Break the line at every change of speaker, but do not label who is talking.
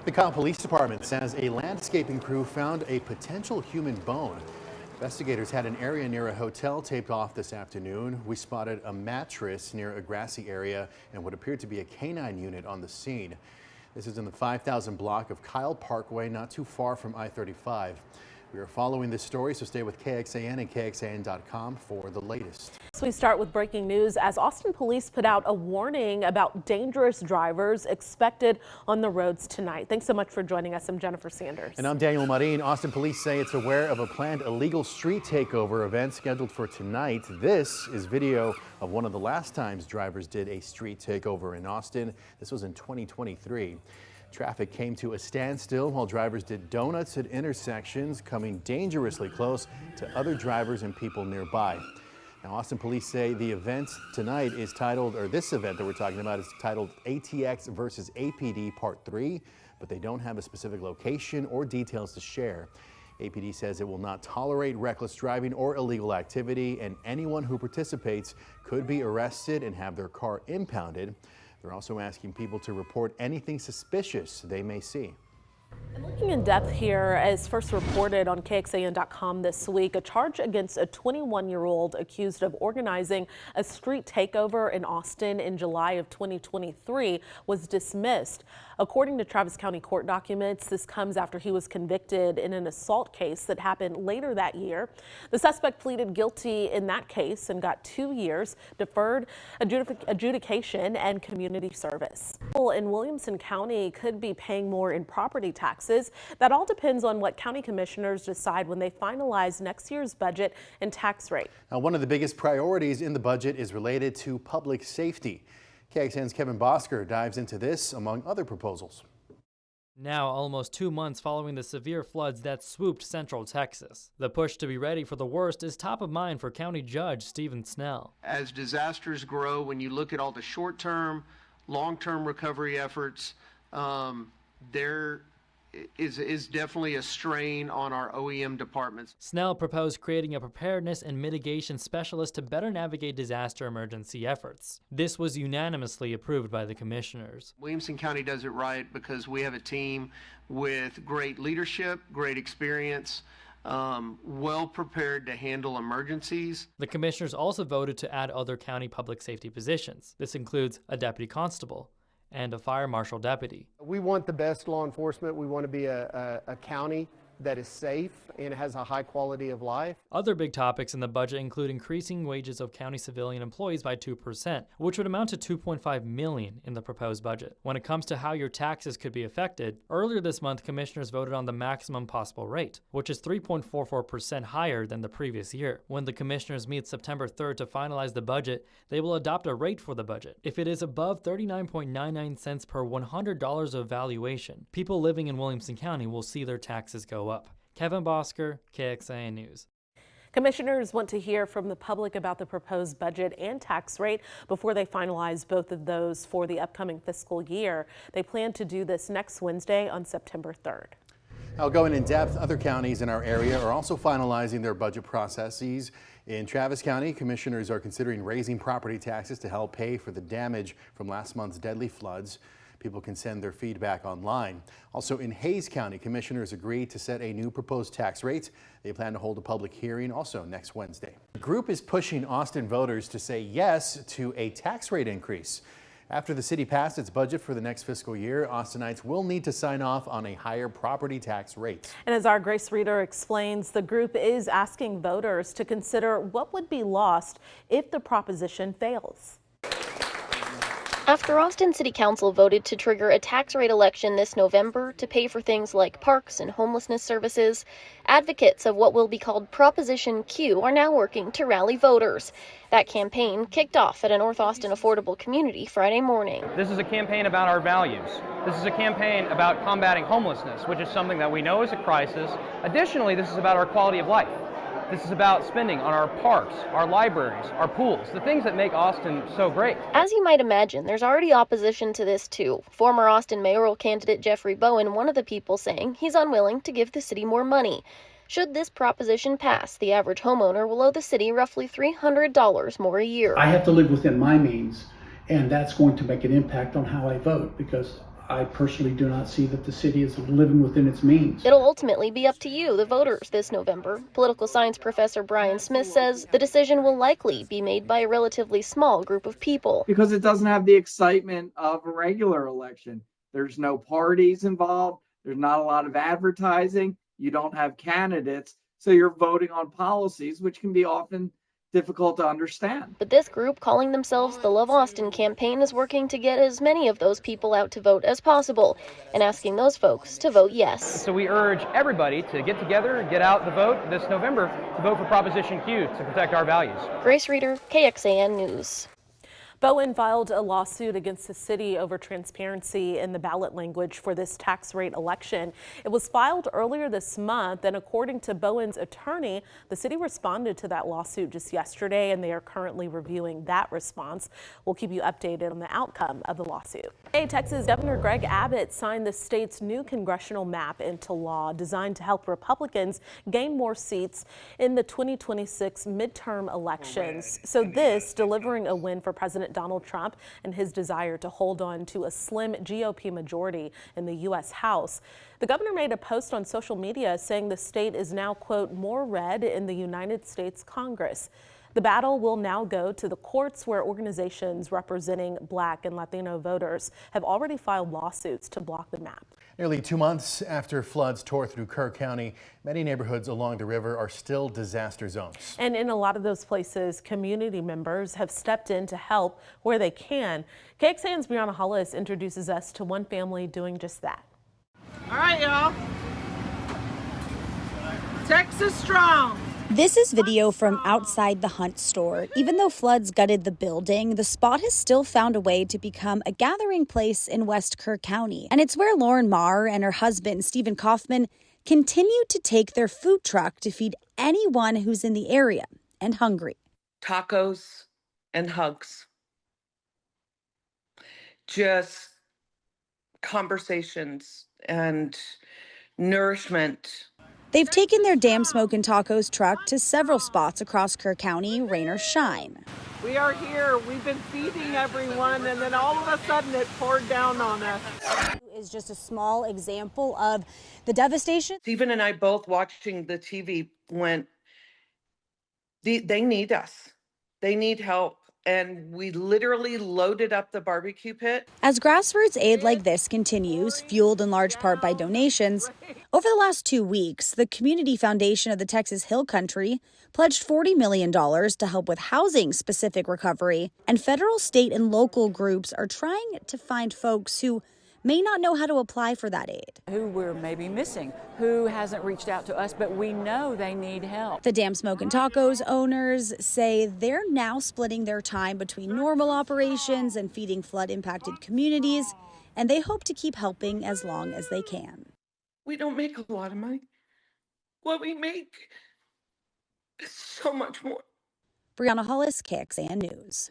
The Kyle Police Department says a landscaping crew found a potential human bone. Investigators had an area near a hotel taped off this afternoon. We spotted a mattress near a grassy area and what appeared to be a canine unit on the scene. This is in the 5,000 block of Kyle Parkway, not too far from I-35. We are following this story, so stay with KXAN and KXAN.com for the latest.
So we start with breaking news as Austin police put out a warning about dangerous drivers expected on the roads tonight. Thanks so much for joining us. I'm Jennifer Sanders.
And I'm Daniel Marin. Austin police say it's aware of a planned illegal street takeover event scheduled for tonight. This is video of one of the last times drivers did a street takeover in Austin. This was in 2023. Traffic came to a standstill while drivers did donuts at intersections, coming dangerously close to other drivers and people nearby. Now, Austin police say the event tonight is titled, or this event that we're talking about is titled ATX versus APD Part 3, but they don't have a specific location or details to share. APD says it will not tolerate reckless driving or illegal activity, and anyone who participates could be arrested and have their car impounded. They're also asking people to report anything suspicious they may see.
And looking in depth here, as first reported on KXAN.com this week, a charge against a 21-year-old accused of organizing a street takeover in Austin in July of 2023 was dismissed. According to Travis County court documents, this comes after he was convicted in an assault case that happened later that year. The suspect pleaded guilty in that case and got 2 years deferred adjudication and community service. People in Williamson County could be paying more in property taxes. That all depends on what county commissioners decide when they finalize next year's budget and tax rate.
Now, one of the biggest priorities in the budget is related to public safety. KXAN's Kevin Bosker dives into this among other proposals.
Now, almost 2 months following the severe floods that swooped central Texas, the push to be ready for the worst is top of mind for County Judge Stephen Snell.
As disasters grow, when you look at all the short-term, long-term recovery efforts, there is definitely a strain on our OEM departments.
Snell proposed creating a preparedness and mitigation specialist to better navigate disaster emergency efforts. This was unanimously approved by the commissioners.
Williamson County does it right because we have a team with great leadership, great experience, well prepared to handle emergencies.
The commissioners also voted to add other county public safety positions. This includes a deputy constable and a fire marshal deputy.
We want the best law enforcement. We want to be a county that is safe and has a high quality of life.
Other big topics in the budget include increasing wages of county civilian employees by 2%, which would amount to $2.5 million in the proposed budget. When it comes to how your taxes could be affected, earlier this month, commissioners voted on the maximum possible rate, which is 3.44% higher than the previous year. When the commissioners meet September 3rd to finalize the budget, they will adopt a rate for the budget. If it is above 39.99 cents per $100 of valuation, people living in Williamson County will see their taxes go up. Kevin Bosker, KXAN News.
Commissioners want to hear from the public about the proposed budget and tax rate before they finalize both of those for the upcoming fiscal year. They plan to do this next Wednesday on September 3rd.
Now, going in depth, other counties in our area are also finalizing their budget processes. In Travis County, commissioners are considering raising property taxes to help pay for the damage from last month's deadly floods. People can send their feedback online. Also in Hays County, commissioners agreed to set a new proposed tax rate. They plan to hold a public hearing also next Wednesday. The group is pushing Austin voters to say yes to a tax rate increase. After the city passed its budget for the next fiscal year, Austinites will need to sign off on a higher property tax rate.
And as our Grace Reader explains, the group is asking voters to consider what would be lost if the proposition fails.
After Austin City Council voted to trigger a tax rate election this November to pay for things like parks and homelessness services, advocates of what will be called Proposition Q are now working to rally voters. That campaign kicked off at a North Austin affordable community Friday morning.
This is a campaign about our values. This is a campaign about combating homelessness, which is something that we know is a crisis. Additionally, this is about our quality of life. This is about spending on our parks, our libraries, our pools, the things that make Austin so great.
As you might imagine, there's already opposition to this too. Former Austin mayoral candidate Jeffrey Bowen, one of the people, saying he's unwilling to give the city more money. Should this proposition pass, the average homeowner will owe the city roughly $300 more a year.
I have to live within my means, and that's going to make an impact on how I vote because I personally do not see that the city is living within its means.
It'll ultimately be up to you, the voters, this November. Political science professor Brian Smith says the decision will likely be made by a relatively small group of people.
Because it doesn't have the excitement of a regular election. There's no parties involved. There's not a lot of advertising. You don't have candidates. So you're voting on policies, which can be often difficult to understand.
But this group, calling themselves the Love Austin campaign, is working to get as many of those people out to vote as possible and asking those folks to vote yes.
So we urge everybody to get together and get out the vote this November to vote for Proposition Q to protect our values.
Grace Reeder, KXAN News.
Bowen filed a lawsuit against the city over transparency in the ballot language for this tax rate election. It was filed earlier this month, and according to Bowen's attorney, the city responded to that lawsuit just yesterday, and they are currently reviewing that response. We'll keep you updated on the outcome of the lawsuit. Today, Texas Governor Greg Abbott signed the state's new congressional map into law, designed to help Republicans gain more seats in the 2026 midterm elections. So this, delivering a win for President Donald Trump and his desire to hold on to a slim GOP majority in the U.S. House. The governor made a post on social media saying the state is now, quote, more red in the United States Congress. The battle will now go to the courts, where organizations representing Black and Latino voters have already filed lawsuits to block the map.
Nearly 2 months after floods tore through Kerr County, many neighborhoods along the river are still disaster zones.
And in a lot of those places, community members have stepped in to help where they can. KXAN's Brianna Hollis introduces us to one family doing just that.
All right, y'all. Texas strong.
This is video from outside the Hunt store. Even though floods gutted the building, the spot has still found a way to become a gathering place in West Kerr County. And it's where Lauren Marr and her husband, Stephen Kaufman, continue to take their food truck to feed anyone who's in the area and hungry.
Tacos and hugs. Just conversations and nourishment.
They've taken their Damn Smokin' Tacos truck to several spots across Kerr County, rain or shine.
We are here. We've been feeding everyone, and then all of a sudden it poured down on us.
Is just a small example of the devastation.
Stephen and I both, watching the TV, went, they need us. They need help. And we literally loaded up the barbecue pit.
As grassroots aid like this continues, fueled in large part by donations, over the last 2 weeks, the Community Foundation of the Texas Hill Country pledged $40 million to help with housing-specific recovery, and federal, state, and local groups are trying to find folks who may not know how to apply for that aid.
Who we're maybe missing, who hasn't reached out to us, but we know they need help.
The Damn Smokin' Tacos owners say they're now splitting their time between normal operations and feeding flood-impacted communities, and they hope to keep helping as long as they can.
We don't make a lot of money. What we make is so much more.
Brianna Hollis, KXAN News.